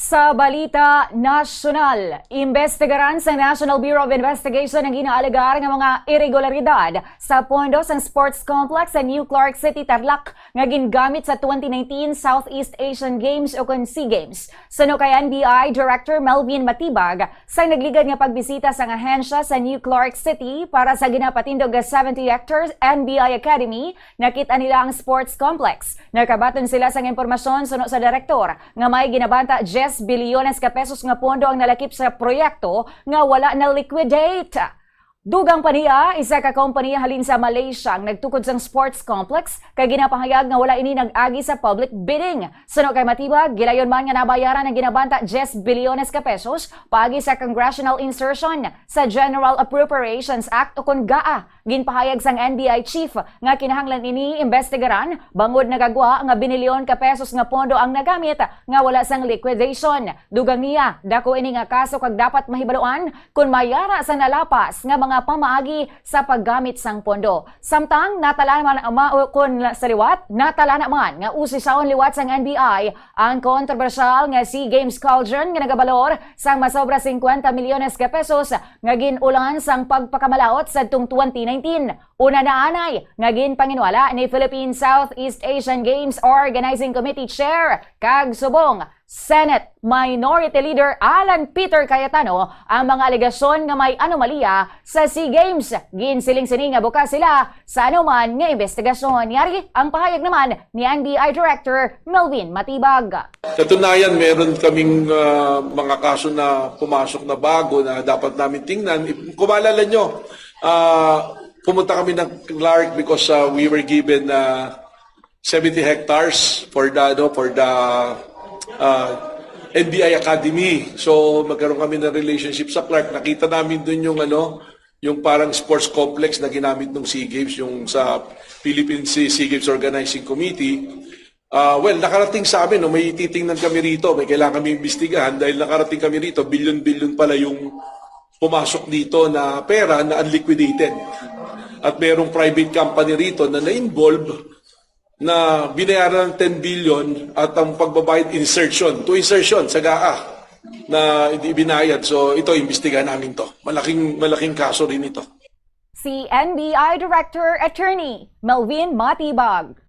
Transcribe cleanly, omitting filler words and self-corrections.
Sa balita nasyonal, imbestigaran sa National Bureau of Investigation ang ginaalgar ng mga irregularidad sa pondo sa sports complex sa New Clark City, Tarlac nga gingamit sa 2019 Southeast Asian Games o SEA Games. Suno kay NBI Director Melvin Matibag sa nagligad nga pagbisita sa ahensya sa New Clark City para sa ginapatindog nga 70 hectares NBI Academy, nakita nila ang sports complex. Nakabaton sila sa impormasyon suno sa direktor nga may ginabanta 10 bilyones ka pesos nga pondo ang nalakip sa proyekto nga wala na liquidate. Dugang pa niya, isa ka kompanya halin sa Malaysia ang nagtukod sang sports complex kay ginapahayag nga wala ini nag-agi sa public bidding. Suno kay Matibag, gilayon man nga nabayaran ang ginabanta 10 bilyones ka pesos paagi sa congressional insertion sa General Appropriations Act o kun GAA. Ginpahayag sang NBI chief nga kinahanglan ini imbestigaran bangod nagagwa nga binilyon ka pesos nga pondo ang nagamit nga wala sang liquidation. Dugang niya, dako ini nga kaso kag dapat mahibaluan kung mayara sa nalapas nga mga pamaagi sa paggamit sang pondo. Samtang natala man kun sa liwat, natala naman nga usisaon liwat sang NBI ang kontrobersyal nga SEA Games cauldron nga nagabalor sang masobra 50 milyones ka pesos nga ginulan sang pagpakamalaot sa 2019. Una na anay nga ginpanginwala ni Philippine Southeast Asian Games Organizing Committee Chair kag subong Senate Minority Leader Alan Peter Cayetano ang mga alegasyon nga may anomalya sa SEA Games. Ginsiling-siling nga bukas sila sa anuman nga investigasyon. Yari ang pahayag naman ni NBI Director Melvin Matibag. Katunayan, meron kaming mga kaso na pumasok na bago na dapat namin tingnan. Kung maalala nyo, pumunta kami ng Clark because we were given 70 hectares for the NBI Academy. So magkaroon kami ng relationship sa Clark. Nakita namin dun yung parang sports complex na ginamit ng SEA Games, yung sa Philippine SEA Games Organizing Committee. Well, nakarating sa amin, may titingnan kami rito, may kailangan kami imbestigahan dahil nakarating kami rito, billion-billion pala yung pumasok dito na pera na unliquidated. At merong private company rito na na-involve na binayaran ng 10 billion at ang pagbabayad insertion sa GAA na hindi binayad. So ito, imbestigahan namin to. Malaking kaso rin ito. Si NBI Director Attorney Melvin Matibag.